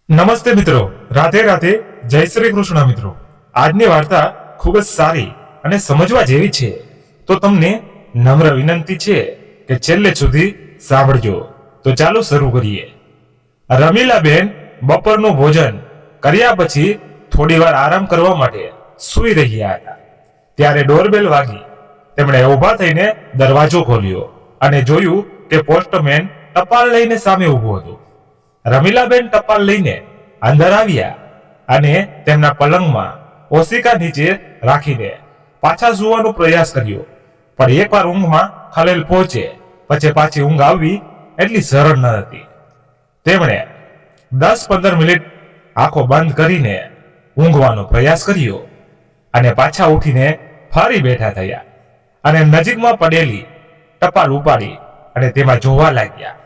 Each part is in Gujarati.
નમસ્તે મિત્રો, રાધે રાધે, જય શ્રી કૃષ્ણ મિત્રો. આજની વાર્તા ખૂબ જ સારી અને સમજવા જેવી છે, તો તમને નમ્ર વિનંતી છે કે છેલ્લે સુધી સાંભળજો. તો ચાલો શરૂ કરીએ. રમીલાબેન બપોરનું ભોજન કર્યા પછી થોડી વાર આરામ કરવા માટે સૂઈ રહ્યા હતા. ત્યારે ડોરબેલ વાગી. તેમણે ઊભા થઈને દરવાજો ખોલ્યો અને જોયું કે પોસ્ટમેન ટપાલ લઈને સામે ઊભો હતો. રમીલાબેન ટપાલ લઈને અંદર આવ્યા અને તેમના પલંગમાં ઓશિકા નીચે રાખીને પાછા સૂવાનો પ્રયાસ કર્યો. પણ એકવાર ઊંઘમાં ખલેલ પહોંચે પછી પાછી ઊંઘ આવવી એટલી સરળ ન હતી. તેમણે 10-15 મિનિટ આંખો બંધ કરીને ઊંઘવાનો પ્રયાસ કર્યો અને પાછા ઉઠીને ફરી બેઠા થયા અને નજીકમાં પડેલી ટપાલ ઉપાડી અને તેમાં જોવા લાગ્યા.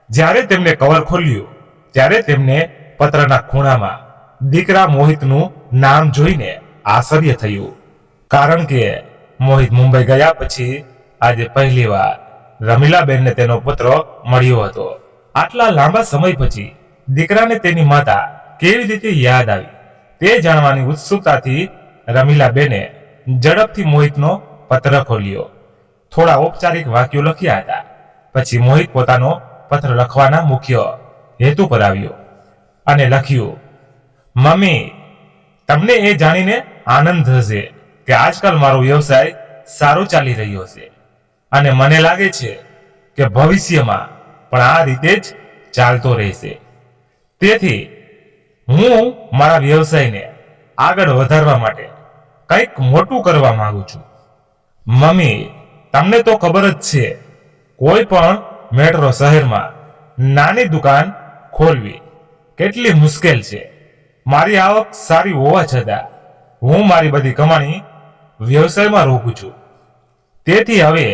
જ્યારે તેમને કવર ખોલ્યું ત્યારે તેમને પત્રના ખૂણામાં દીકરા મોહિતનું નામ જોઈને આશ્ચર્ય થયું. કારણ કે મોહિત મુંબઈ ગયા પછી આજે પહેલીવાર રમીલાબેનને તેનો પત્ર મળ્યો હતો. આટલા લાંબા સમય પછી દીકરાને તેની માતા કેવી રીતે યાદ આવી તે જાણવાની ઉત્સુકતાથી રમીલાબેને ઝડપથી મોહિતનો પત્ર ખોલ્યો. થોડા ઔપચારિક વાક્યો લખ્યા હતા. પછી મોહિત પોતાનો પત્ર લખવાના મુખ્ય હેતુ પર આવ્યો અને લખ્યું, મમ્મી, તમને એ જાણીને આનંદ થશે કે આજકાલ મારો વ્યવસાય સારો ચાલી રહ્યો છે અને મને લાગે છે કે ભવિષ્યમાં પણ આ રીતે જ ચાલતો રહેશે. તેથી હું મારા વ્યવસાયને આગળ વધારવા માટે કંઈક મોટું કરવા માંગુ છું. મમ્મી, તમને તો ખબર જ છે, કોઈ પણ મેટ્રો શહેરમાં નાની દુકાન ખોલવી કેટલી મુશ્કેલ છે. મારી આવક સારી હોવા છતાં હું મારી બધી કમાણી વ્યવસાયમાં રોકું છું. તેથી હવે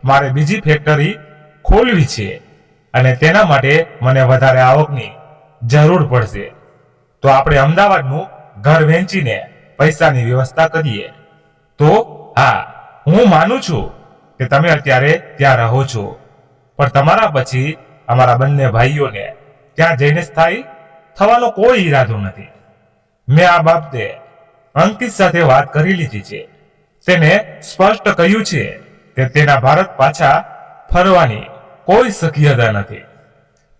મારે બીજી ફેક્ટરી ખોલવી છે અને તેના માટે મને વધારે આવકની જરૂર પડશે. તો આપણે અમદાવાદનું ઘર વેચીને પૈસાની વ્યવસ્થા કરીએ. તો હા, હું માનું છું કે તમે અત્યારે ત્યાં રહો છો, પણ તમારા પછી અમારા બંને ભાઈઓને ત્યાં જઈને સ્થાયી થવાનો કોઈ ઈરાદો નથી. મેં આ બાબતે અંકિત સાથે વાત કરી લીધી છે. તેને સ્પષ્ટ કહ્યું છે કે તેના ભારત પાછા ફરવાની કોઈ શક્યતા નથી.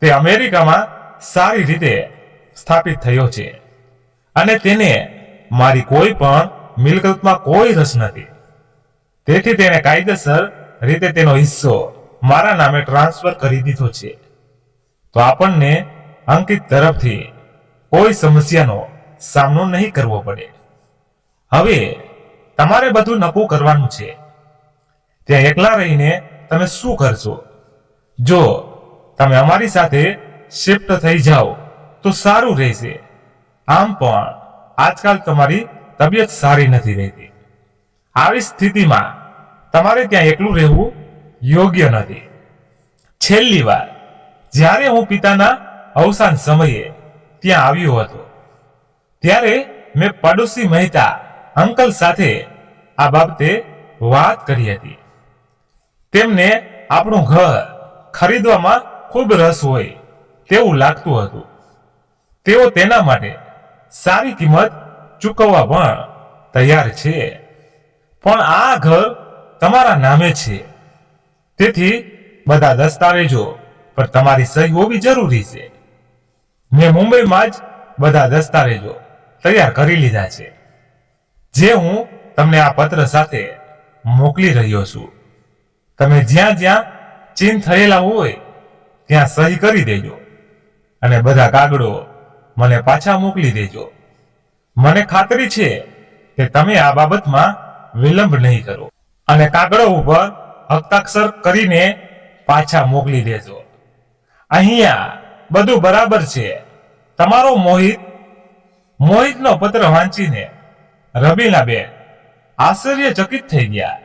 તે અમેરિકામાં સારી રીતે સ્થાપિત થયો છે અને તેને મારી કોઈ પણ મિલકતમાં કોઈ રસ નથી. તેથી તેને કાયદેસર રીતે તેનો હિસ્સો મારા નામે ટ્રાન્સફર કરી દીધો છે. તો આપણને અંકિત તરફથી કોઈ સમસ્યાનો સામનો નહીં કરવો પડે. હવે તમારે બધું નક્કું કરવાનું છે. ત્યાં એકલા રહીને તમે શું કરશો? જો તમે અમારી સાથે શિફ્ટ થઈ જાઓ તો સારું રહેશે. આમ પણ આજકાલ તમારી તબિયત સારી નથી રહેતી. આવી સ્થિતિમાં તમારે ત્યાં એકલું રહેવું યોગ્ય નથી. છેલ્લી વાર જ્યારે હું પિતાના અવસાન સમયે ત્યાં આવ્યો હતો ત્યારે મેં પડોશી મહેતા અંકલ સાથે આ બાબતે વાત કરી હતી. તેમને આપણું ઘર ખરીદવામાં ખૂબ રસ હોય તેવું લાગતું હતું. તેઓ તેના માટે સારી કિંમત ચૂકવવા પણ તૈયાર છે. પણ આ ઘર તમારા નામે છે, તેથી બધા દસ્તાવેજો પર તમારી સહી હોવી જરૂરી છે. મેં મુંબઈમાં જ બધા દસ્તાવેજો તૈયાર કરી લીધા છે, જે હું તમને આ પત્ર સાથે મોકલી રહ્યો છું. તમે જ્યાં જ્યાં ચીન થયેલા હોય ત્યાં સહી કરી દેજો અને બધા કાગળો મને પાછા મોકલી દેજો. મને ખાતરી છે કે તમે આ બાબતમાં વિલંબ નહીં કરો અને કાગળો ઉપર હસ્તાક્ષર કરીને પાછા મોકલી દેજો. અહીંયા બધું બરાબર છે. તમારો મોહિતનો પત્ર વાંચીને રમીલાબેન આશ્ચર્યચકિત થઈ ગયા.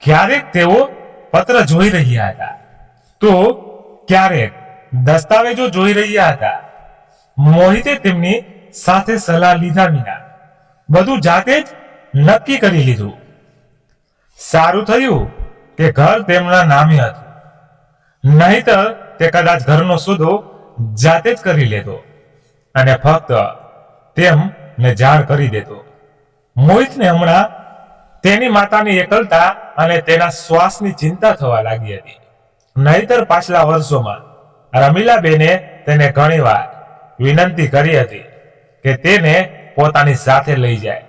ક્યારેક તેઓ પત્ર જોઈ રહ્યા હતા તો ક્યારેક દસ્તાવેજો જોઈ રહ્યા હતા. મોહિતે તેમની સાથે સલાહ લીધા વિના બધું જાતે જ નક્કી કરી લીધું. સારું થયું કે ઘર તેમના નામે હતું, નહીતર તે કદાચ ઘરનો સોદો જાતે જ કરી લેતો અને ફક્ત તેમને જાણ કરી દેતો. મોહિતને હમણાં તેની માતાની એકલતા અને તેના શ્વાસની ચિંતા થવા લાગી હતી. નહીતર પાછલા વર્ષોમાં રમીલાબેને તેને ઘણીવાર વિનંતી કરી હતી કે તેને પોતાની સાથે લઈ જાય,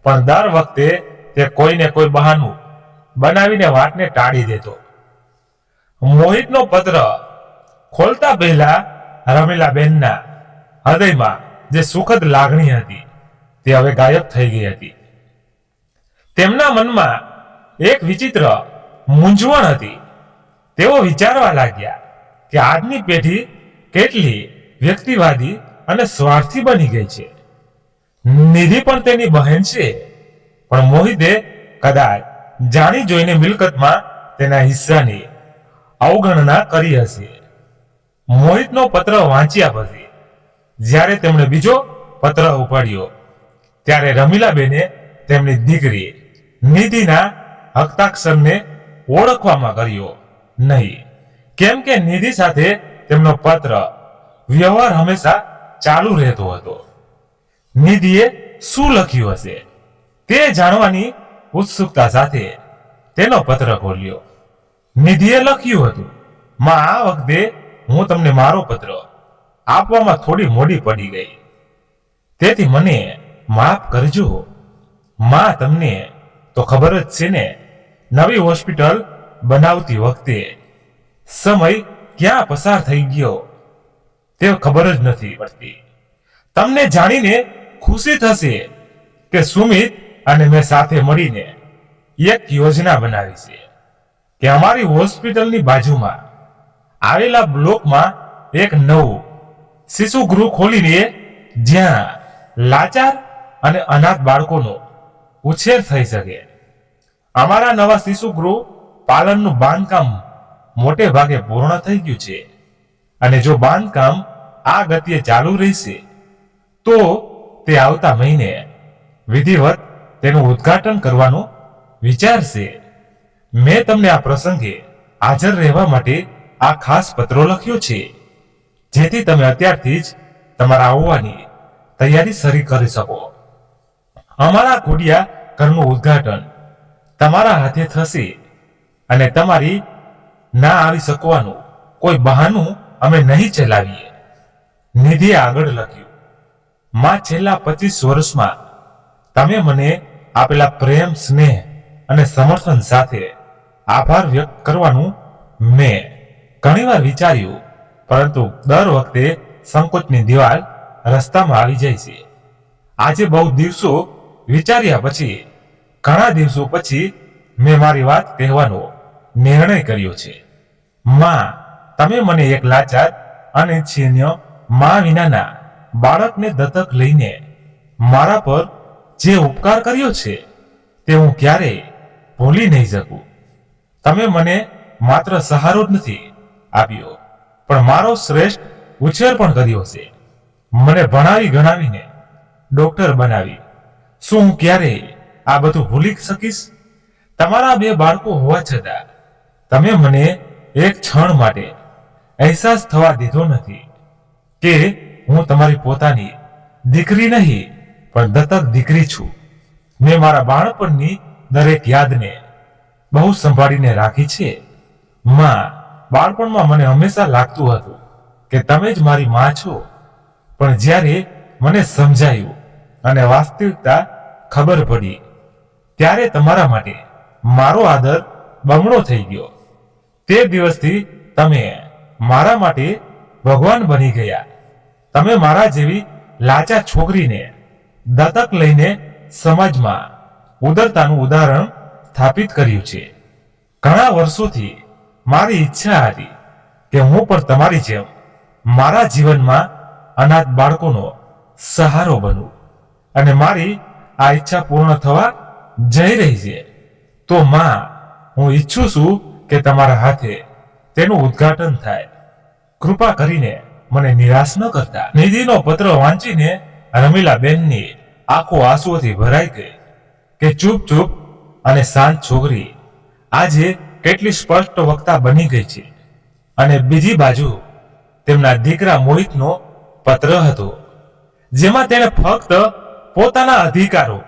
પણ દર વખતે તે કોઈને કોઈ બહાનું બનાવીને વાતને ટાળી દેતો. મોહિતનો પત્ર ખોલતા પહેલા રમીલાબેનના હૃદયમાં જે સુખદ લાગણી હતી તે હવે ગાયબ થઈ ગઈ હતી. તેમના મનમાં એક વિચિત્ર મૂંઝવણ હતી. તેઓ વિચારવા લાગ્યા કે આજની પેઢી કેટલી વ્યક્તિવાદી અને સ્વાર્થી બની ગઈ છે. નિધિ પણ તેની બહેન છે, પણ મોહિતે કદાચ જાણી જોઈને મિલકતમાં તેના હિસ્સાની અવગણના કરી હશે. મોહિતનો પત્ર વાંચ્યા પછી જ્યારે તેમણે બીજો પત્ર ઉપાડ્યો ત્યારે રમીલાબેને તેમની દીકરી નિધિના હસ્તાક્ષરને ઓળખવામાં કર્યો નહીં, કેમ કે નિધિ સાથે તેમનો પત્ર વ્યવહાર હંમેશા ચાલુ રહેતો હતો. નિધિએ શું લખ્યું હશે તે જાણવાની ઉત્સુકતા સાથે તેનો પત્ર ખોલ્યો. નિધિએ લખ્યું હતું, માં, આ વખતે હું તમને મારો પત્ર આપવામાં થોડી મોડી પડી ગઈ, તેથી મને માફ કરજો. માં, તમને તો ખબર જ છે ને, નવી હોસ્પિટલ બનાવતી વખતે સમય ક્યાં પસાર થઈ ગયો તે ખબર જ નથી પડતી. તમને જાણીને ખુશી થશે કે સુમિત અને મેં સાથે મળીને એક યોજના બનાવી છે કે અમારી હોસ્પિટલની બાજુમાં આવેલા બ્લોકમાં એક નવું શિશુગૃહ ખોલીને જ્યાં લાચાર અને અનાથ બાળકોનો ઉછેર થઈ શકે. અમારા નવા શિશુગૃહ પાલનનું બાંધકામ મોટે ભાગે પૂર્ણ થઈ ગયું છે, અને જો બાંધકામ આ ગતિએ ચાલુ રહેશે તો તે આવતા મહિને વિધિવત તેનું ઉદ્ઘાટન કરવાનો વિચાર છે. મેં તમને આ પ્રસંગે હાજર રહેવા માટે આ ખાસ પત્રો લખ્યો છે, જેથી તમે અત્યારથી જ તમારા આવવાની તૈયારી શરૂ કરી શકો. અમારા ખોડિયા ઘરનું ઉદ્ઘાટન તમારા હાથે થશે, અને તમારી ના આવી શકવાનું કોઈ બહાનું અમે નહીં ચલાવીએ. નિધિએ આગળ લખ્યું, માં, છેલ્લા 25 વર્ષમાં તમે મને આપેલા પ્રેમ, સ્નેહ અને સમર્થન સાથે આભાર વ્યક્ત કરવાનું મેં ઘણીવાર વિચાર્યું, પરંતુ દર વખતે સંકોચની દિવાલ રસ્તામાં આવી જાય છે. આજે બહુ દિવસો વિચાર્યા પછી, ઘણા દિવસો પછી મેં મારી વાત કહેવાનો નિર્ણય કર્યો છે. માં, તમે મને એક લાચાર અને છીન્ય માં વિનાના બાળકને દત્તક લઈને મારા પર જે ઉપકાર કર્યો છે તે હું ક્યારેય ભૂલી નહીં શકું. તમે મને માત્ર સહારો જ નથી આપ્યો, પણ મારો શ્રેષ્ઠ ઉછેર પણ કર્યો છે. મને ભણાવી ગણાવીને ડોક્ટર બનાવી. શું હું ક્યારેય આ બધું ભૂલી શકીશ? તમારા 2 બાળકો હોવા છતાં તમે મને એક ક્ષણ માટે અહેસાસ થવા દીધો નથી કે હું તમારી પોતાની દીકરી નહીં, પણ દત્તક દીકરી છું. મેં મારા બાળપણની દરેક યાદને બહુ સંભાળીને રાખી છે. માં, બાળપણમાં મને હંમેશા લાગતું હતું કે તમે જ મારી માં છો, પણ જ્યારે મને સમજાયું અને વાસ્તવિકતા ખબર પડી ત્યારે તમારા માટે મારો આદર બમણો થઈ ગયો. તે દિવસથી તમે મારા માટે ભગવાન બની ગયા. તમે મારા જેવી લાચાર છોકરીને દત્તક લઈને સમાજમાં ઉદારતાનું ઉદાહરણ સ્થાપિત કર્યું છે. ઘણા વર્ષોથી મારી ઈચ્છા હતી કે હું પણ તમારી જેમ મારા જીવનમાં અનાથ બાળકોનો સહારો બનું, અને મારી આ ઈચ્છા પૂર્ણ થવા જઈ રહી છે. તો માં, હું ઈચ્છું છું કે તમારા હાથે તેનું ઉદ્ઘાટન થાય. કૃપા કરીને મને નિરાશ ન કરતા. નિધિનો પત્ર વાંચીને રમીલાબેનની આંખો આંસુઓથી ભરાઈ ગઈ કે ચૂપ અને શાંત છોકરી આજે કેટલી સ્પષ્ટ વક્તા બની ગઈ છે. અને બીજી બાજુ તેમના દીકરા મોહિતનો પત્ર હતો, જેમાં તેણે ફક્ત પોતાના અધિકારો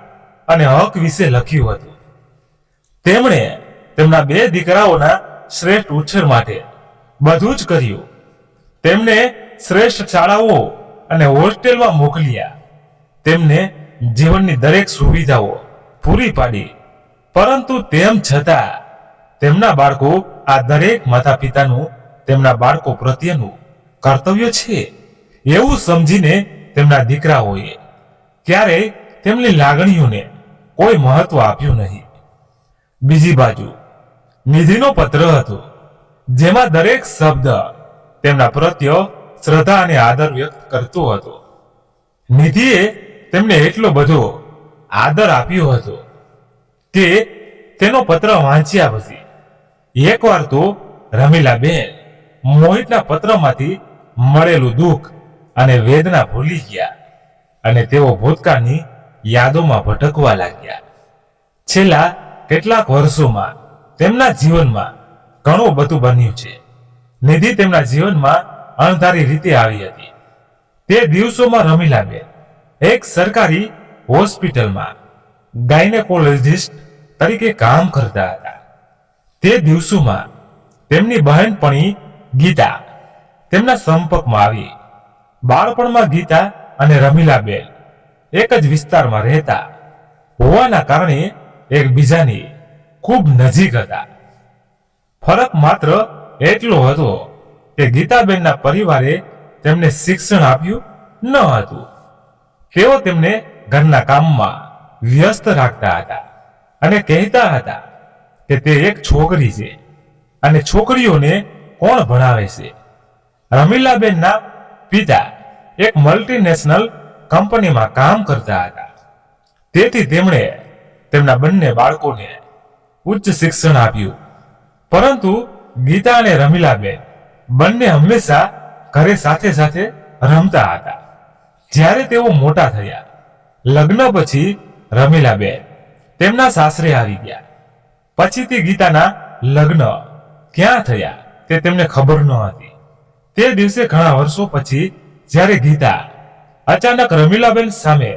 અને હક વિશે લખ્યું હતું. તેમણે તેમના 2 દીકરાઓના શ્રેષ્ઠ ઉછેર માટે બધું જ કર્યું. તેમને શ્રેષ્ઠ શાળાઓ અને હોસ્ટેલમાં મોકલ્યા. તેમને જીવનની દરેક સુવિધાઓ પૂરી પાડી. પરંતુ તેમ છતાં તેમના બાળકો આ દરેક માતા પિતાનું તેમના બાળકો પ્રત્યેનું કર્તવ્ય છે એવું સમજીને તેમના દીકરાઓએ ક્યારેય તેમની લાગણીઓને કોઈ મહત્વ આપ્યું નહીં. બીજી બાજુ નિધિનો પત્ર હતો, જેમાં દરેક શબ્દ તેમના પ્રત્યે શ્રદ્ધા અને આદર વ્યક્ત કરતો હતો. નિધિએ તેમને એટલો બધો આદર આપ્યો હતો કે તેનો પત્ર વાંચ્યા પછી એકવાર તો રમીલાબેન મોહિતના પત્રમાંથી મળેલું દુઃખ અને વેદના ભૂલી ગયા અને તેઓ ભૂતકાળની યાદોમાં ભટકવા લાગ્યા. છેલ્લા કેટલાક વર્ષોમાં તેમના જીવનમાં ઘણું બધું બન્યું છે. નિધિ તેમના જીવનમાં અણધારી રીતે આવી હતી. તે દિવસોમાં રમીલાબેન એક સરકારી હોસ્પિટલમાં ગાયનેકોલોજિસ્ટ તરીકે કામ કરતા હતા. તે દિવસોમાં તેમની બહેનપણી ગીતા તેમના સંપર્કમાં આવી. બાળપણમાં ગીતા અને રમીલાબેન એક જ વિસ્તારમાં રહેતા હોવાના કારણે એકબીજાની ખૂબ નજીક હતા. ફરક માત્ર એટલો હતો કે ગીતાબેનના પરિવારે તેમને શિક્ષણ આપ્યું ન હતું. તેઓ તેમને ઘરના કામમાં વ્યસ્ત રાખતા હતા અને કહેતા હતા કે તે એક છોકરી છે અને છોકરીઓને કોણ ભણાવે છે. રમીલાબેનના પિતા એક મલ્ટીનેશનલ કંપનીમાં કામ કરતા હતા. તેથી તેમણે તેમના બંને બાળકોને ઉચ્ચ શિક્ષણ આપ્યું. પરંતુ ગીતા અને રમીલાબેન બંને હંમેશા ઘરે સાથે સાથે રમતા હતા. જ્યારે તેઓ મોટા થયા, લગ્ન પછી રમીલાબેન તેમના સાસરે આવી ગયા. પછીથી ગીતાના લગ્ન ક્યાં થયા તે તેમને ખબર ન હતી. તે દિવસે ઘણા વર્ષો પછી જ્યારે ગીતા અચાનક રમીલાબેન સામે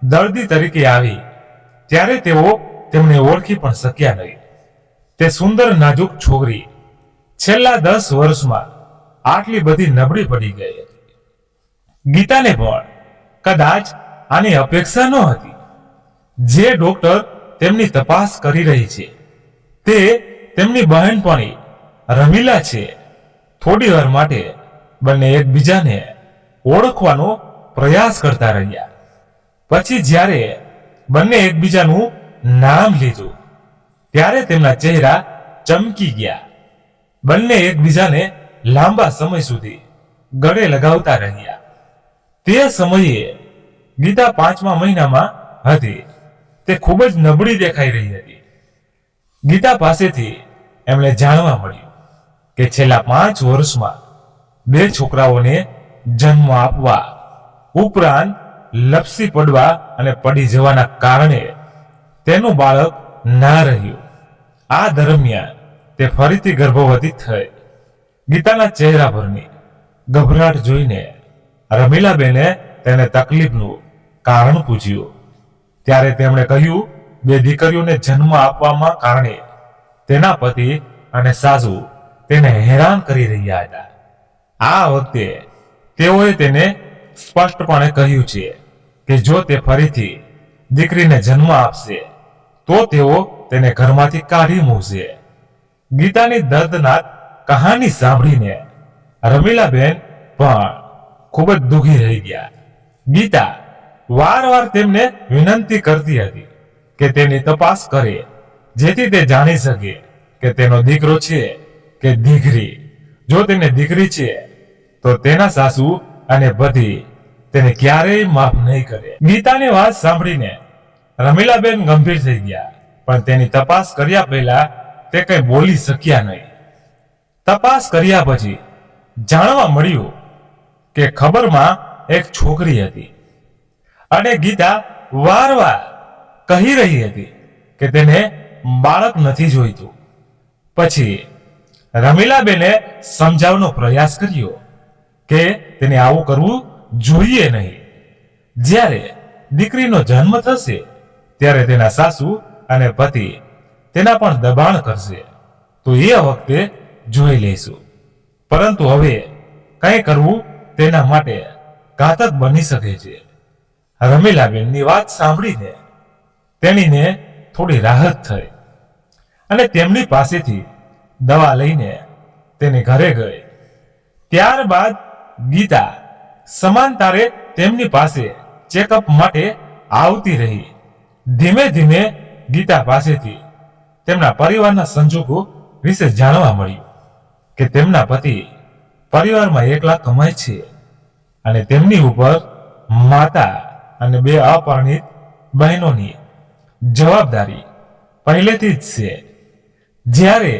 દર્દી તરીકે આવી, ત્યારે તેઓ તેમને ઓળખી પણ શક્યા નહીં. તે સુંદર નાજુક છોકરી છેલ્લા 10 વર્ષમાં આટલી બધી નબળી પડી ગઈ હતી. ગીતાને પણ કદાચ આની અપેક્ષા ન હતી. જે ડોક્ટર તેમની તપાસ કરી રહી છે તે તેમની બહેનપણી રમીલા છે. થોડી વાર માટે બંને એકબીજાને ઓળખવાનો પ્રયાસ કરતા રહ્યા. પછી જ્યારે બંને એકબીજાનું નામ લીધું ત્યારે તેમના ચહેરા ચમકી ગયા. બંને એકબીજાને લાંબા સમય સુધી ગળે લગાવતા રહ્યા. તે સમયે ગીતા 5મા મહિનામાં હતી. તે ખૂબ જ નબળી દેખાઈ રહી હતી. ગીતા પાસેથી એમણે જાણવા મળ્યું કે છેલ્લા 5 વર્ષમાં 2 છોકરાઓને જન્મ આપવા ઉપરાંત લપસી પડવા અને પડી જવાના કારણે તેનું બાળક ના રહ્યું. આ દરમિયાન તે ફરીથી ગર્ભવતી થઈ. ગીતાના ચહેરા પરની ગભરાટ જોઈને રમીલાબેને તેને તકલીફનું કારણ પૂછ્યું. ત્યારે તેમણે કહ્યું 2 દીકરીઓને જન્મ આપવામાં કારણે તેના પતિ અને સાસુ તેને હેરાન કરી રહ્યા હતા. આ વખતે તેઓએ તેને સ્પષ્ટપણે કહ્યું છે કે જો તે ફરીથી દીકરીને જન્મ આપશે તો તેઓ તેને ઘરમાંથી કાઢી મૂકશે. ગીતાની દર્દનાક કહાની સાંભળીને રમીલાબેન પણ ખૂબ જ દુઃખી રહી ગયા. ગીતા વારવાર તેમને વિનંતી કરતી હતી કે તેની તપાસ કરે, જેથી તે જાણી શકે કે તેનો દીકરો છે કે દીકરી. જો તેને દીકરી છે તો તેના સાસુ અને પતિ તેને ક્યારેય માફ નહીં કરે. ગીતાની વાત સાંભળીને રમીલાબેન ગંભીર થઈ ગયા, પણ તેની તપાસ કર્યા પહેલા તે કંઈ બોલી શક્યા નહીં. તપાસ કર્યા પછી જાણવા મળ્યું કે ખબરમાં એક છોકરી હતી અને ગીતા વારવાર કહી રહી હતી કે તેને બાળક નથી જોઈતું. પછી રમીલાબેને સમજાવવાનો પ્રયાસ કર્યો કે તેને આવું કરવું જોઈએ નહીં. જ્યારે દીકરીનો જન્મ થશે ત્યારે તેના સાસુ અને પતિ તેના પણ દબાણ કરશે, તો એ વખતે જોઈ લઈશું. પરંતુ હવે કંઈ કરવું તેના માટે ઘાતક બની શકે છે. રમીલાબેનની વાત સાંભળીને તેણીને થોડી રાહત થઈ અને તેમની પાસેથી દવા લઈને તેને ઘરે ગઈ. ત્યારબાદ ગીતા સમાંતરે તેમની પાસે ચેકઅપ માટે આવતી રહી. ધીમે ધીમે ગીતા પાસેથી તેમના પરિવારના સંજોગો વિશે જાણવા મળ્યું કે તેમના પતિ પરિવારમાં એકલા કમાય છે અને તેમની ઉપર માતા અને 2 અપરિણિત બહેનોની જવાબદારી પહેલેથી જ છે. જ્યારે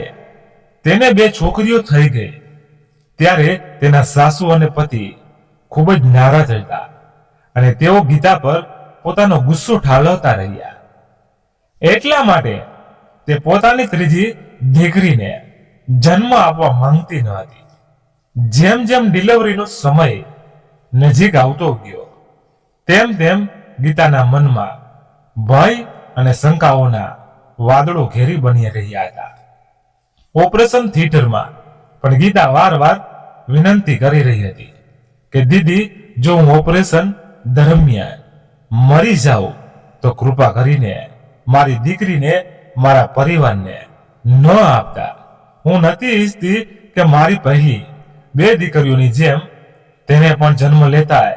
તેને 2 છોકરીઓ થઈ ગઈ ત્યારે તેના સાસુ અને પતિ ખૂબ જ નારાજ હતા અને તેઓ ગીતા પર પોતાનો ગુસ્સો ઠાલવતા રહ્યા. એટલા માટે તે પોતાની ત્રીજી દીકરીને જન્મ આપવા માંગતી ન હતી. જેમ જેમ ડિલિવરીનો સમય નજીક આવતો ગયો તેમ તેમ ગીતાના મનમાં ભય અને શંકાઓના વાદળો ઘેરી બની રહ્યા હતા. ઓપરેશન થિયેટરમાં પણ ગીતા વારવાર વિનંતી કરી રહી હતી કે દીદી, જો હું ઓપરેશન દરમિયાન મરી જાઉં તો કૃપા કરીને મારી દીકરીને મારા પરિવારને ન આપતા. હું નથી ઈચ્છતી કે મારી પહેલી 2 દીકરીઓની જેમ તેને પણ જન્મ લેતા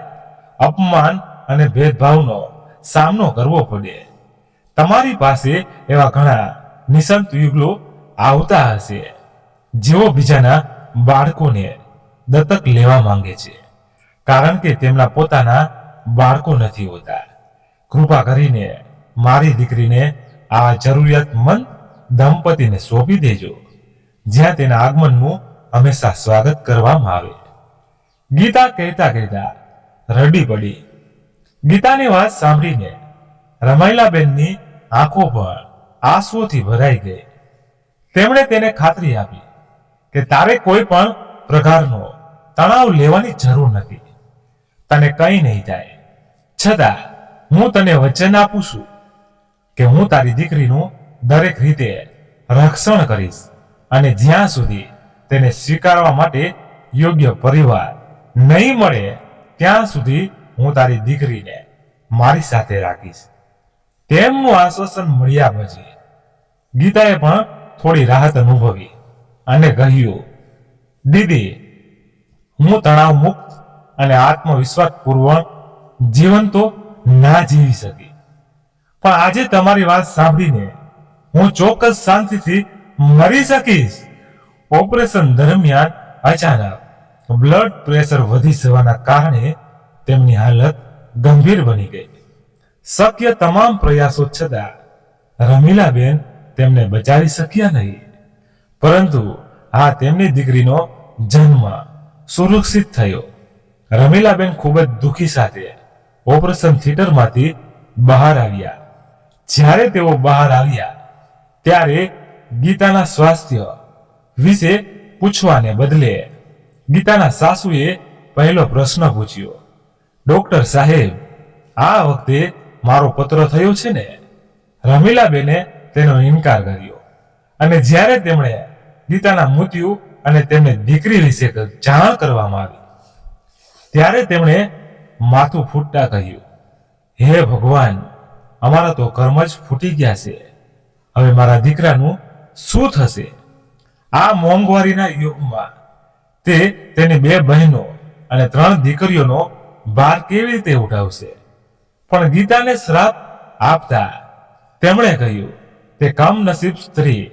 અપમાન અને ભેદભાવનો સામનો કરવો પડે. તમારી પાસે એવા ઘણા નિસંત યુગલો આવતા હશે જેઓ બીજાના બાળકોને દત્તક લેવા માંગે છે કારણ કે તેમના પોતાના બાળકો નથી હોતા. કૃપા કરીને મારી દીકરીને આ જરૂરિયાતમંદ દંપતીને સોંપી દેજો, જ્યાં તેના આગમનનું હંમેશા સ્વાગત કરવામાં આવે. ગીતા કહેતા કહેતા રડી પડી. ગીતાની વાત સાંભળીને રમીલાબેનની આંખો પણ આંસુઓથી ભરાઈ ગઈ. તેમણે તેને ખાતરી આપી કે તારે કોઈ પણ પ્રકારનો તણાવ લેવાની જરૂર નથી. તને કંઈ નહીં થાય. છતાં હું તને વચન આપું છું કે હું તારી દીકરીનું દરેક રીતે રક્ષણ કરીશ અને જ્યાં સુધી તેને સ્વીકારવા માટે યોગ્ય પરિવાર નહીં મળે ત્યાં સુધી હું તારી દીકરીને મારી સાથે રાખીશ. તેમનું આશ્વાસન મળ્યા પછી ગીતાએ પણ થોડી રાહત અનુભવી અને કહ્યું, દીદી, હું તણાવ મુક્ત અને આત્મવિશ્વાસપૂર્વક જીવન તો ના જીવી શકી, પણ આજે તમારી વાત સાંભળીને હું ચોક્કસ શાંતિથી મરી શકીશ. ઓપરેશન દરમિયાન અચાનક બ્લડ પ્રેશર વધી જવાના કારણે તેમની હાલત ગંભીર બની ગઈ. શક્ય તમામ પ્રયાસો છતાં રમીલાબેન તેમને બચાવી શક્યા નહીં, પરંતુ આ તેમની દીકરીનો જન્મ સુરક્ષિત થયો. રમીલાબેન ખૂબ જ દુઃખી સાથે ઓપરેશન થિયેટરમાંથી બહાર આવ્યા. જ્યારે તેઓ બહાર આવ્યા ત્યારે ગીતાના સ્વાસ્થ્ય વિશે પૂછવાને બદલે ગીતાના સાસુએ પહેલો પ્રશ્ન પૂછ્યો, ડોક્ટર સાહેબ, આ વખતે મારો પત્ર થયો છે ને? રમીલાબેને તેનો ઇનકાર કર્યો અને જ્યારે તેમણે ગીતાના મૃત્યુ અને તેમને દીકરી વિશે જાણ કરવામાં આવી ત્યારે તેમણે માથું ફૂટતા કહ્યું, હે ભગવાન, અમારા તો કર્મ જ ફૂટી ગયા છે. હવે મારા દીકરાનું શું થશે? આ મોંઘવારીના યુગમાં તે તેની 2 બહેનો અને 3 દીકરીઓનો ભાર કેવી રીતે ઉઠાવશે? પણ ગીતાને શ્રાપ આપતા તેમણે કહ્યું, તે કમનસીબ સ્ત્રી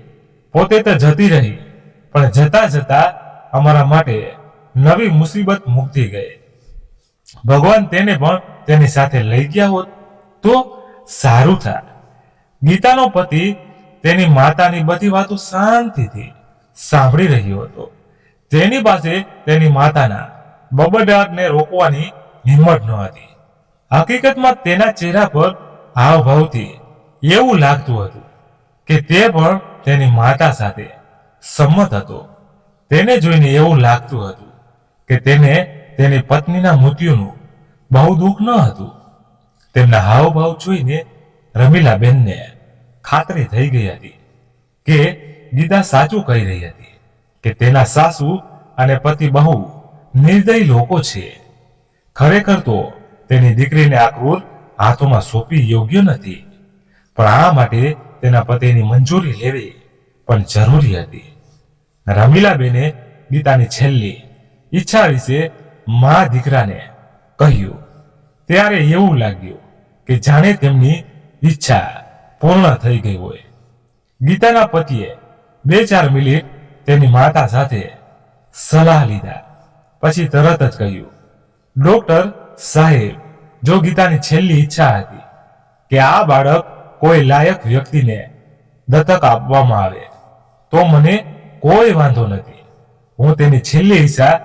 પોતે તો જતી રહી, પણ જતા જતા અમારા માટે નવી મુસીબત મૂકતી ગઈ. ભગવાન તેને પણ તેની સાથે લઈ ગયા હોત તો સારું થાય. ગીતાનો પતિ તેની માતાની બધી વાતો શાંતિથી સાંભળી રહ્યો હતો. તેની પાસે તેની માતાના બબડાટને રોકવાની હિંમત ન હતી. હકીકતમાં તેના ચહેરા પર હાવભાવથી એવું લાગતું હતું કે તે પણ તેની માતા સાથે સંમત હતો. તેને જોઈને એવું લાગતું હતું કે તેને તેની પત્નીના મૃત્યુનું બહુ દુઃખ ન હતું, તેમના હાવભાવ જોઈને રમીલાબેનને ખાતરી થઈ ગઈ હતી કે ગીતા સાચું કહી રહી હતી કે તેના સાસુ અને પતિ બહુ નિર્દયી લોકો છે. ખરેખર તો તેની દીકરીને આ ક્રૂર હાથોમાં સોંપી યોગ્ય નથી, પણ આ માટે તેના પતિની મંજૂરી લેવી પણ જરૂરી હતી. રમીલાબેને ગીતાની છેલ્લી ઈચ્છા વિશે મા દીકરાને કહ્યું ત્યારે એવું લાગ્યું કે જાણે તેમની ઈચ્છા પૂર્ણ થઈ ગઈ હોય. ગીતાના પતિએ 2-4 મિનિટ તેની માતા સાથે સલાહ લીધા પછી તરત જ કહ્યું, ડોક્ટર સાહેબ, જો ગીતાની છેલ્લી ઈચ્છા હતી કે આ બાળક કોઈ લાયક વ્યક્તિને દત્તક આપવામાં આવે તો મને કોઈ વાંધો નથી. હું તેની છેલ્લી ઈચ્છા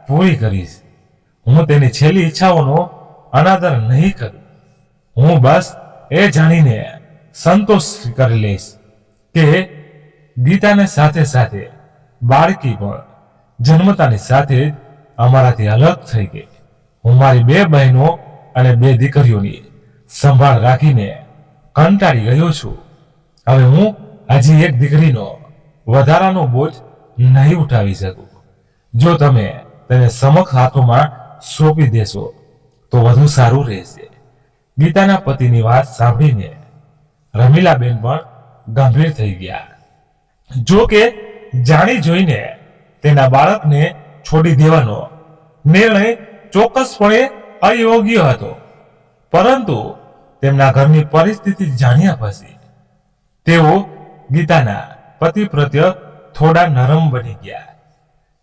પૂરી કરીશ. હું તેની છેલ્લી ઈચ્છાઓનો અનાદર નહીં કરું. હું બસ એ જાણીને સંતોષ કરી લઈશ કે ગીતાને સાથે સાથે બાળકી પણ જન્મતાની સાથે જ અમારાથી અલગ થઈ ગઈ. હું મારી 2 બહેનો અને 2 દીકરીઓની સંભાળ રાખીને કંટાળી ગયો છું. હવે હું હજી એક દીકરીનો વધારાનો બોજ નહીં ઉઠાવી શકું. જો તમે તેને સમક્ષ હાથોમાં સોંપી દેશો તો વધુ સારું રહેશે. ગીતાના પતિની વાત સાંભળીને રમીલાબેન પણ ગંભીર થઈ ગયા. જો કે જાણી જોઈને તેના બાળકને છોડી દેવાનો નિર્ણય ચોક્કસપણે અયોગ્ય હતો, પરંતુ તેમના ઘરની પરિસ્થિતિ જાણ્યા પછી તેઓ ગીતાના પતિ પ્રત્યે થોડા નરમ બની ગયા.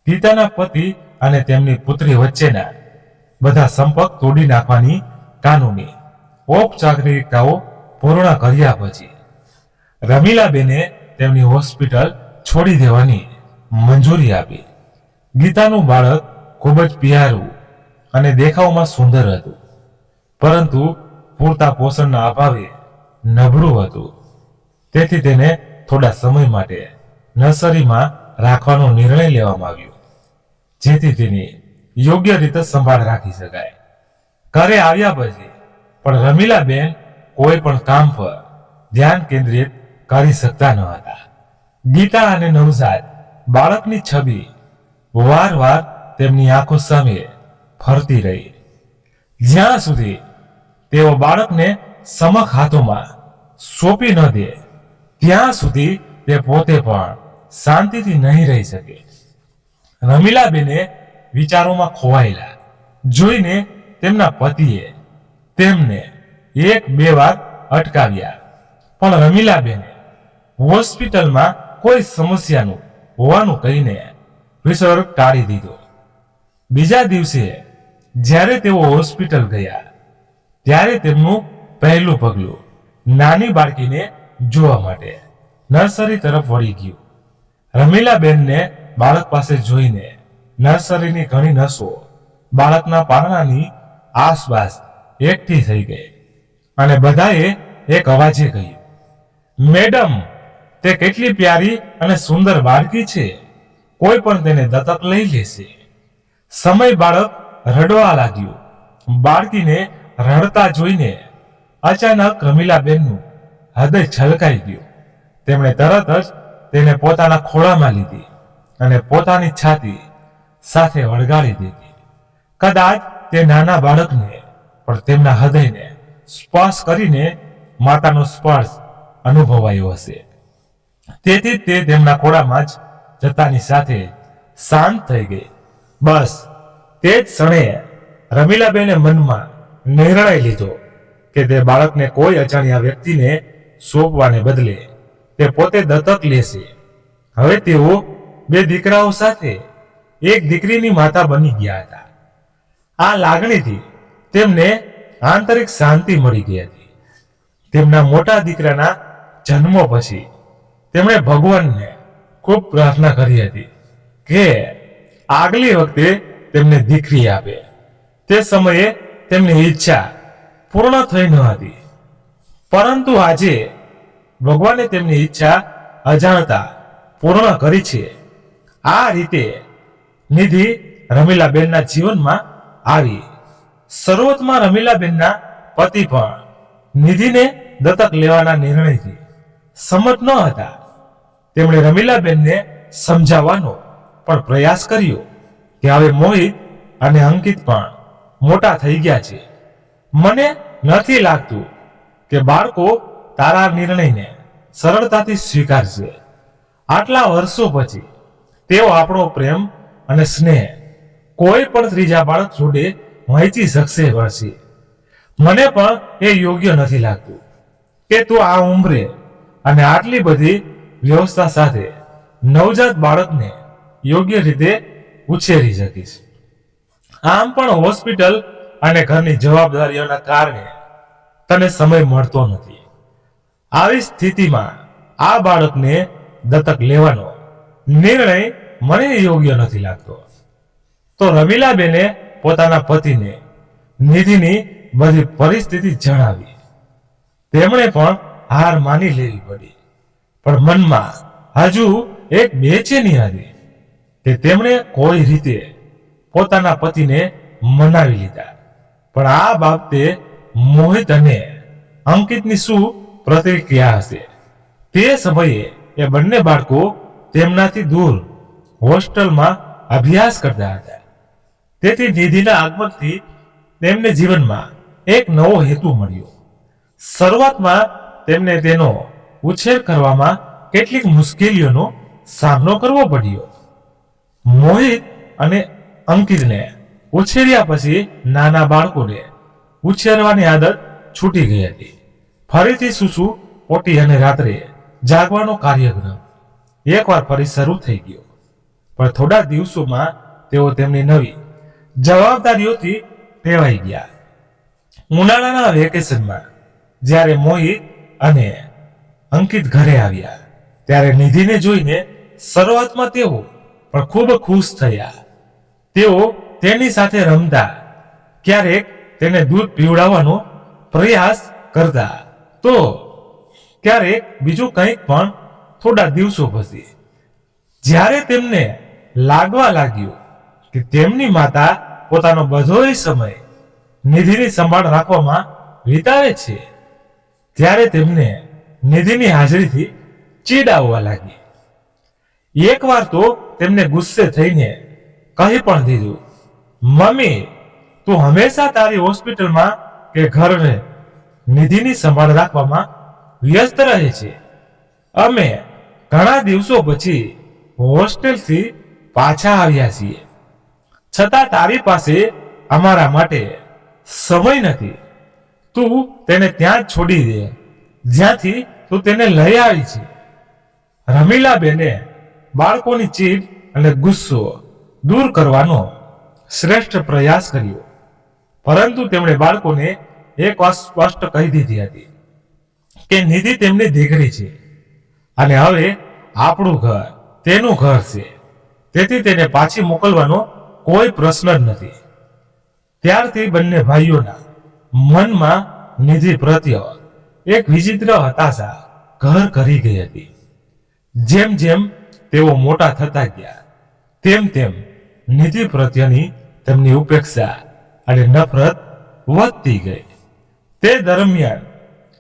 ગીતાના પતિ અને તેમની પુત્રી વચ્ચેના બધા સંપર્ક તોડી નાખવાની કાનૂની ઔપચારિકતાઓ પૂર્ણ કર્યા પછી રમીલાબેને તેમની હોસ્પિટલ છોડી દેવાની મંજૂરી આપી. ગીતાનું બાળક ખૂબ જ પ્યારું અને દેખાવમાં સુંદર હતું, પરંતુ પૂરતા પોષણના અભાવે નબળું હતું. તેથી તેને થોડા સમય માટે નર્સરીમાં રાખવાનો નિર્ણય લેવામાં આવ્યો, જેથી તેની યોગ્ય રીતે સંભાળ રાખી શકાય. ઘરે આવ્યા પછી પણ રમીલાબેન કોઈ પણ કામ પર ધ્યાન કેન્દ્રિત કરી શકતા ન હતા. ગીતા અને નવજાત બાળકની છબી વારવાર તેમની આંખો સામે ફરતી રહી. જ્યાં સુધી તેઓ બાળકને સમક્ષ હાથોમાં સોંપી ન દે ત્યાં સુધી તે પોતે પણ શાંતિથી નહીં રહી શકે. રમીલાબેને વિચારોમાં ખોવાયેલા જોઈને તેમના પતિએ તેમને 1-2 વાર અટકાવ્યા, પણ રમીલાબેને હોસ્પિટલમાં કોઈ સમસ્યાનું હોવાનું કહીને વિસર્ગ ટાળી દીધો. બીજા દિવસે જ્યારે તેઓ હોસ્પિટલ ગયા ત્યારે તેમનું પહેલું પગલું નાની બાળકીને જોવા માટે નર્સરી તરફ વળી ગયું. રમીલાબેનને બાળક પાસે જોઈને નર્સરીની ઘણી નસો બાળકના પારણાની આસપાસ એકઠી થઈ ગઈ અને બધાએ એક અવાજે કહ્યું, મેડમ, તે કેટલી પ્યારી અને સુંદર બાળકી છે. કોઈ પણ તેને દત્તક લઈ લેશે. સમય બાળક રડવા લાગ્યું. બાળકીને રડતા જોઈને અચાનક રમીલાબેનનું હૃદય છલકાઈ ગયું. તેમણે તરત જ તેને પોતાના ખોળામાં લીધી અને પોતાની છાતી સાથે વળગાડી દીધી. કદાચ તે નાના બાળકને પણ તેમના હૃદયને સ્પર્શ કરીને માતાનો સ્પર્શ અનુભવાયો હશે. તેથી તે તેમના ખોળામાં જ જતાની સાથે શાંત થઈ ગઈ. બસ તે જ ક્ષણે રમીલાબેને મનમાં નિર્ણય લીધો કે તે બાળકને કોઈ અજાણ્યા વ્યક્તિને સોંપવાને બદલે તે પોતે દત્તક લેશે. હવે તેઓ 2 દીકરાઓ સાથે એક દીકરીની માતા બની ગયા હતા. આ લાગણીથી તેમને આંતરિક શાંતિ મળી ગઈ હતી. તેમના મોટા દીકરાના જન્મ પછી તેમણે ભગવાનને ખૂબ પ્રાર્થના કરી હતી કે આગલી વખતે તેમને દીકરી આપે. તે સમયે તેમની ઈચ્છા પૂર્ણ થઈ ન હતી, પરંતુ આજે ભગવાને તેમની ઈચ્છા અજાણતા પૂર્ણ કરી છે. આ રીતે નિધિ રમીલાબેનના જીવનમાં આવી. શરૂઆતમાં રમીલાબેનના પતિ પણ નિધિને દત્તક લેવાના નિર્ણયથી સંમત ન હતા. તેમણે રમીલાબેનને સમજાવવાનો પણ પ્રયાસ કર્યો કે હવે મોહિત અને અંકિત પણ મોટા થઈ ગયા છે. મને નથી લાગતું કે બાળકો તારા નિર્ણયને સરળતાથી સ્વીકારશે. આટલા વર્ષો પછી તેઓ આપણો પ્રેમ અને સ્નેહ કોઈ પણ ત્રીજા બાળક જોડે વહેંચી શકશે વર્ષે. મને પણ એ યોગ્ય નથી લાગતું કે તું આ ઉંમરે અને આટલી બધી વ્યવસ્થા સાથે નવજાત બાળકને યોગ્ય રીતે ઉછેરી શકીશ. આમ પણ હોસ્પિટલ અને ઘરની જવાબદારીઓના કારણે તને સમય મળતો નથી. આવી સ્થિતિમાં આ બાળકને દત્તક લેવાનો નિર્ણય મને યોગ્ય નથી લાગતો. તો રમીલાબેને પોતાના પતિને નિધિની બધી પરિસ્થિતિ જણાવી. તેમણે પણ હાર માની લેવી પડી, પણ મનમાં હજુ એક બેચેની હતી કે તેમણે કોઈ રીતે પોતાના પતિને મનાવી લીધા. પણ આ બાબતે મોહિત અને અંકિતની શું પ્રતિક્રિયા હશે? તે સમયે એ બંને બાળકો તેમનાથી દૂર હોસ્ટેલમાં અભ્યાસ કરતા હતા. તેથી નિધિના આગમનથી તેમને જીવનમાં એક નવો હેતુ મળ્યો. શરૂઆતમાં તેમને તેનો ઉછેર કરવામાં કેટલીક મુશ્કેલીઓનો સામનો કરવો પડ્યો. મોહિત અને અંકિતને ઉછેર્યા પછી નાના બાળકોને ઉછેરવાની આદત છૂટી ગઈ હતી. ફરીથી સૂસુ પોટી અને રાત્રે જાગવાનો કાર્યક્રમ એકવાર ફરી શરૂ થઈ ગયો. પણ થોડા દિવસોમાં તેઓ તેમની નવી જવાબદારીઓથી ટેવાઈ ગયા. ઉનાળાના વેકેશનમાં જ્યારે મોહિત અને અંકિત ઘરે આવ્યા ત્યારે નિધિને જોઈને શરૂઆતમાં તેઓ પણ ખૂબ ખુશ થયા. તેઓ તેની સાથે રમતા, ક્યારેક તેને દૂધ પીવડાવવાનો પ્રયાસ કરતા, તો ક્યારેક બીજું કંઈક. પણ થોડા દિવસો પછી જ્યારે તેમને લાગવા લાગ્યું કે તેમની માતા પોતાનો બધોય સમય નિધિની સંભાળ રાખવામાં વિતાવે છે, ત્યારે તેમને નિધિની હાજરીથી ચીડ આવવા લાગી. એકવાર તો તેમને ગુસ્સે થઈને કહી પણ દીધું, મમ્મી, તું હંમેશા તારી હોસ્પિટલમાં કે ઘરને નિધિની સંભાળ રાખવામાં વ્યસ્ત રહે છે. અમે ઘણા દિવસો પછી હોસ્ટેલથી પાછા આવ્યા છીએ, છતાં તારી પાસે અમારા માટે સમય નથી. તું તેને ત્યાં જ છોડી દે જ્યાંથી તું તેને લઈ આવી છે. રમીલાબેને બાળકોની ચીડ અને ગુસ્સો દૂર કરવાનો શ્રેષ્ઠ પ્રયાસ કર્યો, પરંતુ તેમણે બાળકોને એક વાત સ્પષ્ટ કહી દીધી હતી કે નિધિ તેમની દીકરી છે અને હવે આપણું ઘર તેનું ઘર છે, તેથી તેને પાછી મોકલવાનો કોઈ પ્રશ્ન જ નથી. ત્યારથી બંને ભાઈઓના મનમાં નિધિ પ્રત્યે એક વિચિત્ર હતાશા ઘર કરી ગઈ હતી. જેમ જેમ તેઓ મોટા થતા ગયા તેમ તેમ નિધિ પ્રત્યેની તેમની ઉપેક્ષા અને નફરત વધતી ગઈ. તે દરમિયાન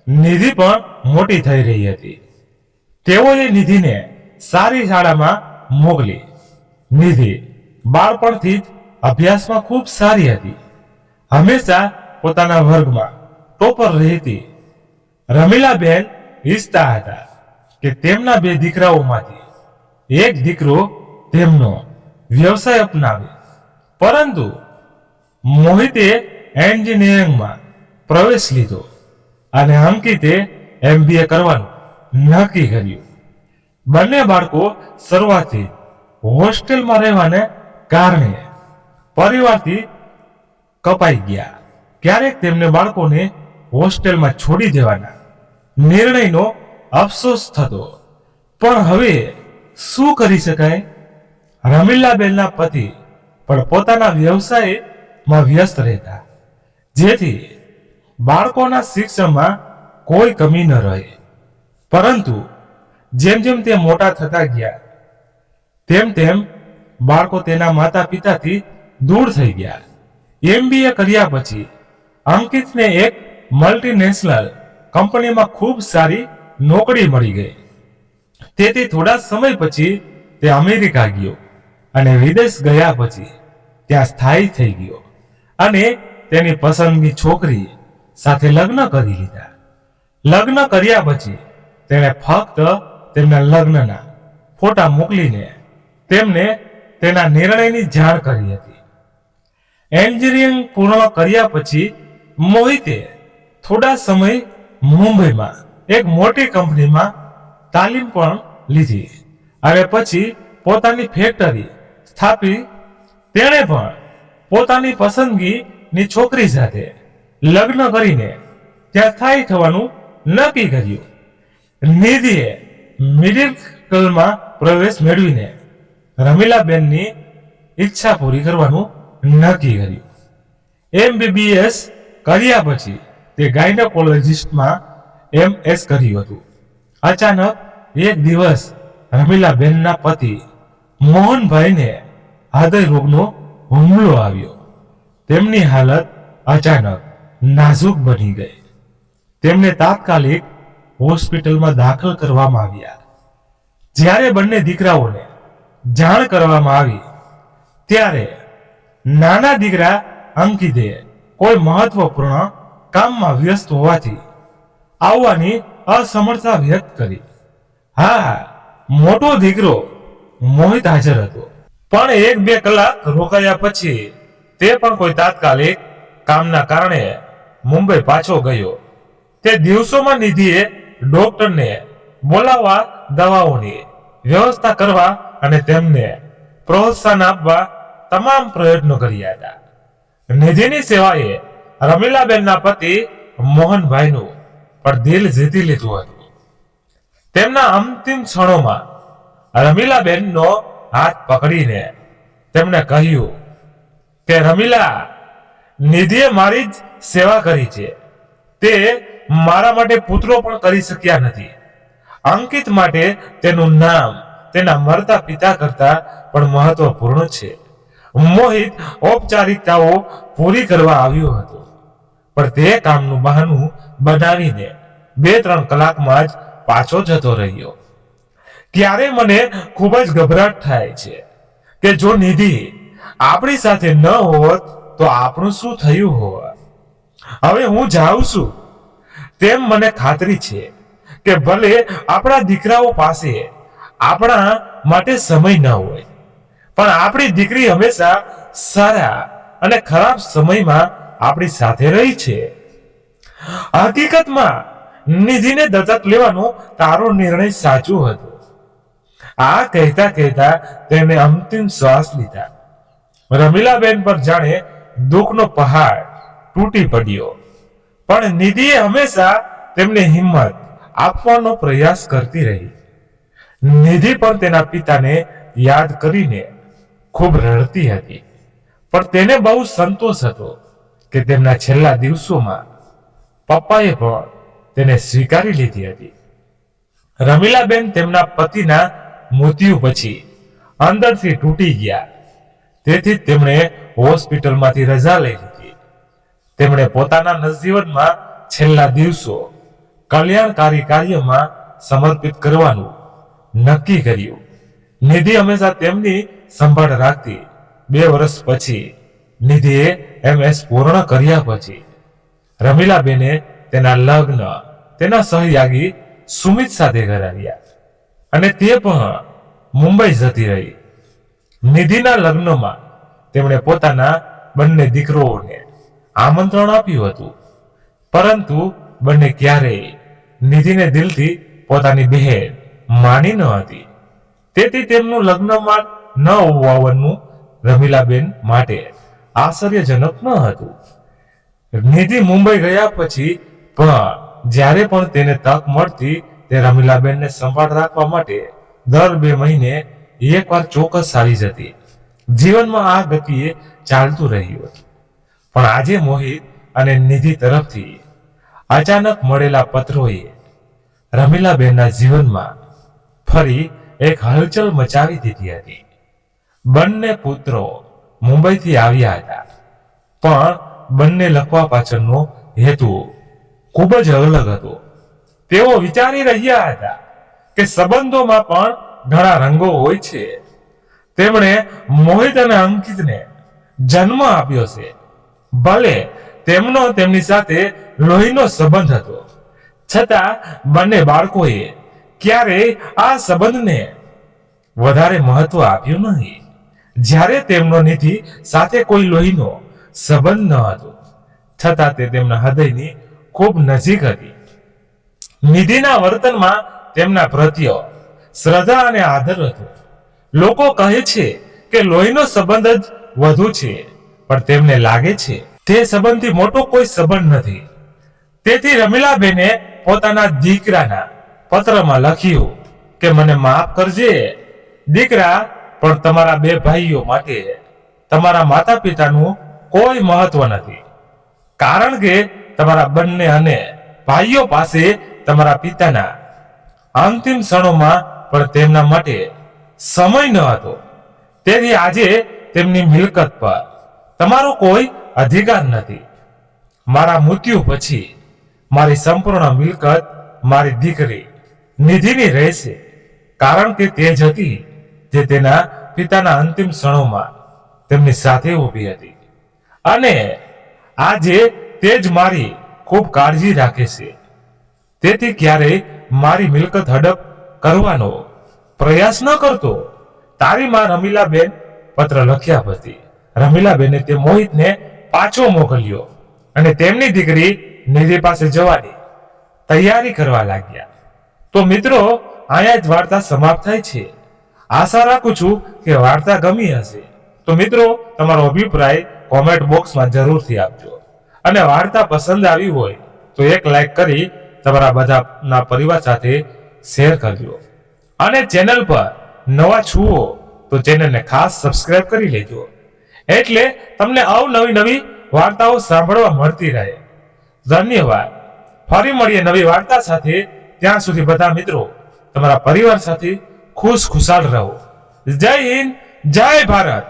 નિધિ પણ મોટી થઈ રહી હતી. તેઓએ નિધિને સારી શાળામાં મોકલી. નિધિ બાળપણથી જ અભ્યાસમાં ખૂબ સારી હતી, હંમેશા પોતાના વર્ગમાં ટોપર રહેતી. રમીલાબેન ઈચ્છતા હતા કે તેમના બે દીકરાઓમાંથી એક દીકરો તેમનો વ્યવસાય અપનાવે, પરંતુ મોહિતે એન્જિનિયરિંગમાં પ્રવેશ લીધો અને અંકિતે MBA કરવાનું નક્કી કર્યું. બંને બાળકો શરૂઆતથી હોસ્ટેલમાં રહેવાને કારણે પરિવારથી કપાઈ ગયા. ક્યારેક તેમને બાળકોને હોસ્ટેલમાં છોડી દેવાના નિર્ણયનો અફસોસ થતો, પણ હવે શું કરી શકાય? રમીલાબેનના પતિ પણ પોતાના વ્યવસાયમાં વ્યસ્ત રહેતા, જેથી બાળકોના શિક્ષણમાં કોઈ કમી ન રહે. પરંતુ જેમ જેમ તે મોટા થતા ગયા તેમ તેમ બાળકો તેના માતા પિતાથી દૂર થઈ ગયા. MBA કર્યા પછી અંકિતને એક મલ્ટીનેશનલ કંપનીમાં ખૂબ સારી નોકરી મળી ગઈ. તેથી થોડા સમય પછી તે અમેરિકા ગયો અને વિદેશ ગયા પછી ત્યાં સ્થાયી થઈ ગયો અને તેની પસંદગી છોકરી સાથે લગ્ન કરી લીધા. લગ્ન કર્યા પછી તેણે ફક્ત તેમના લગ્નના ફોટા મોકલીને તેમને તેના નિર્ણયની જાણ કરી હતી. એન્જિનિયરિંગ પૂર્ણ કર્યા પછી મોહિતે થોડા સમય મુંબઈમાં એક મોટી કંપનીમાં તાલીમ પણ લીધી અને પછી પોતાની ફેક્ટરી સ્થાપી. તેણે પણ પોતાની પસંદગીની છોકરી સાથે લગ્ન કરીને ત્યાં સ્થાયી થવાનું નક્કી કર્યું. નિધિએ મિડિલ સ્કૂલમાં પ્રવેશ મેળવીને રમીલાબેનની ઈચ્છા પૂરી કરવાનું નક્કી કર્યું. MBBS કર્યા પછી તે ગાયનેકોલોજીસ્ટમાં MS કર્યું હતું. અચાનક એક દિવસ રમીલાબેનના પતિ મોહનભાઈને હૃદય રોગનો હુમલો આવ્યો. તેમની હાલત અચાનક નાજુક બની ગઈ. તેમને તાત્કાલિક હોસ્પિટલમાં દાખલ કરવામાં આવ્યા. જ્યારે બંને દીકરાઓને જાણ કરવામાં આવી ત્યારે નાના દીકરા અંકિતે કોઈ મહત્વપૂર્ણ કામમાં વ્યસ્ત હોવાથી આવવાની અસમર્થતા વ્યક્ત કરી. હા, મોટો દીકરો મોહિત હાજર હતો, પણ 1-2 કલાક રોકાયા પછી તે પણ કોઈ તાત્કાલિક કામના કારણે મુંબઈ પાછો ગયો. તે દિવસોમાં નિધિએ ડોક્ટરને બોલાવવા, દવાઓની વ્યવસ્થા કરવા અને તેમને પ્રોત્સાહન આપવા તમામ પ્રયત્નો કર્યા હતા. નિધિની સેવાએ રમીલાબેનના પતિ મોહનભાઈનું પણ દિલ જીતી લીધું હતું. તેમના અંતિમ ક્ષણોમાં રમીલાબેનનો હાથ પકડીને તેમણે કહ્યું કે રમીલા, નિધિએ મારી જ સેવા કરી છે. તે મારા માટે પુત્રો પણ કરી શક્યા નથી. અંકિત માટે તેનું નામ તેના મરતા પિતા કરતા પણ મહત્વપૂર્ણ છે. મોહિત ઔપચારિકતાઓ પૂરી કરવા આવ્યો હતો, પણ તે કામનું બહાનું બનાવીને 2-3 કલાકમાં જ પાછો જતો રહ્યો. ત્યારે મને ખૂબ જ ગભરાટ થાય છે કે જો નિધિ આપણી સાથે ન હોત તો આપણું શું થયું હોત. હવે હું જાઉં છું તેમ મને ખાતરી છે કે ભલે આપણા દીકરાઓ પાસે આપણા માટે સમય ન હોય, પણ આપણી દીકરી હંમેશા સારા અને ખરાબ સમયમાં આપણી સાથે રહી છે. હકીકતમાં નિધિને દત્તક લેવાનો તારો નિર્ણય સાચો હતો. આ કહેતા કહેતા તેને અંતિમ શ્વાસ લીધા. રમીલાબેન પર જાણે દુઃખનો પહાડ તૂટી પડ્યો, પણ નિધિએ હંમેશા તેમને હિંમત આપવાનો પ્રયાસ કરતી રહી. નિધિ પણ તેના પિતાને યાદ કરીને ખૂબ રડતી હતી, પણ તેને બહુ સંતોષ હતો કે તેમના છેલ્લા દિવસોમાં પપ્પાએ પણ તેને સ્વીકારી લીધી હતી. રમીલાબેન તેમના પતિના મૃત્યુ પછી અંદરથી તૂટી ગયા. તેથી તેમણે હોસ્પિટલમાંથી રજા લઈ લીધી. તેમણે પોતાના નવજીવનમાં છેલ્લા દિવસો કલ્યાણકારી કાર્યમાં સમર્પિત કરવાનું નક્કી કર્યું. નિધિ હંમેશા તેમની સંભાળ રાખતી. 2 વર્ષ પછી નિધિએ MS પૂર્ણ કર્યા પછી રમીલાબેને તેના લગ્ન તેના સહયાગી સુમિત સાથે કરાવ્યા અને તે પણ મુંબઈ જતી રહી. નિધિના લગ્નમાં તેમણે પોતાના બંને દીકરોને આમંત્રણ આપ્યું હતું, પરંતુ બંને ક્યારેય નિધિને દિલથી પોતાની બહેન માની ન હતી. તેથી તેમનું લગ્નમાં ન હોવાનું રમીલાબેન માટે આશ્ચર્યજનક ન હતું. નિધિ મુંબઈ ગયા પછી પણ જ્યારે પણ તેને તક મળતી તે રમીલાબેનને સંભાળ રાખવા માટે દર 2 મહિને એકવાર ચોક્કસ આવી જતી. જીવનમાં આ ગતિએ ચાલતું રહ્યું હતું. પણ આજે મોહિત અને નિધિ તરફથી અચાનક મળેલા પત્રોએ રમીલાબેનના જીવનમાં ફરી એક હલચલ મચાવી દીધી હતી. બંને પુત્રો મુંબઈથી આવ્યા હતા, પણ બંને લખવા પાછળનો હેતુ ખૂબ જ અલગ હતો. તેઓ વિચારી રહ્યા હતા કે સંબંધોમાં પણ ઘણા રંગો હોય છે. તેમણે મોહિત અને અંકિતને જન્મ આપ્યો છે. ભલે તેમનો તેમની સાથે લોહીનો સંબંધ હતો, છતાં બંને બાળકોએ ક્યારેય આ સંબંધને વધારે મહત્વ આપ્યું નહીં. જ્યારે તેમનો નિધિ સાથે કોઈ લોહીનો સંબંધ ન હતો, છતાં તે તેમના હૃદયની ખૂબ નજીક હતી. નિધિના વર્તનમાં તેમના પ્રત્યે શ્રદ્ધા અને આદર હતો. લોકો કહે છે કે લોહીનો સંબંધ જ વધુ છે, પણ તેમને લાગે છે તે સંબંધથી મોટો કોઈ સંબંધ નથી. તેથી રમીલાબેને પોતાના દીકરાના પત્રમાં લખ્યું કે મને માફ કરજે દીકરા, પણ તમારા બે ભાઈઓ માટે તમારા માતા પિતાનું કોઈ મહત્વ નથી. કારણ કે તમારા બંને અને ભાઈઓ પાસે તમારા પિતાના અંતિમ ક્ષણોમાં પણ તેમના માટે સમય ન હતો. તેથી આજે તેમની મિલકત પર તમારો કોઈ અધિકાર નથી. મારા મૃત્યુ પછી મારી સંપૂર્ણ મિલકત મારી દીકરી નિધિની રહેશે, કારણ કે તે જ હતી જે તેના પિતાના અંતિમ ક્ષણોમાં તેમની સાથે ઊભી હતી. અને આજે તે જ મારી ખૂબ કાળજી રાખે છે. તેથી ક્યારેય મારી મિલકત હડપ કરવાનો પ્રયાસ ન કરતો. તારી માં રમીલાબેન પત્ર લખ્યા પછી રમીલાબેને તે મોહિતને પાછો મોકલ્યો અને તેમની દીકરી નિધિ પાસે જવાની તૈયારી કરવા લાગ્યા. તો મિત્રો, અહીંયા જ વાર્તા સમાપ્ત થાય છે. આશા રાખું છું કે વાર્તા ગમી હશે. તો મિત્રો, તમારો અભિપ્રાય કોમેન્ટ બોક્સમાં જરૂરથી આપજો. અને વાર્તા પસંદ આવી હોય તો એક લાઈક કરી તમારા બધાના પરિવાર સાથે શેર કરજો. અને ચેનલ પર નવા છુઓ તો ચેનલને ખાસ સબસ્ક્રાઇબ કરી લેજો, એટલે તમને નવી વાર્તાઓ સાંભળવા મળતી રહે. ધન્યવાદ. ફરી મળીએ નવી વાર્તા સાથે. ત્યાં સુધી બધા મિત્રો તમારા પરિવાર સાથે ખુશાલ રહો. જય હિન્દ, જય ભારત.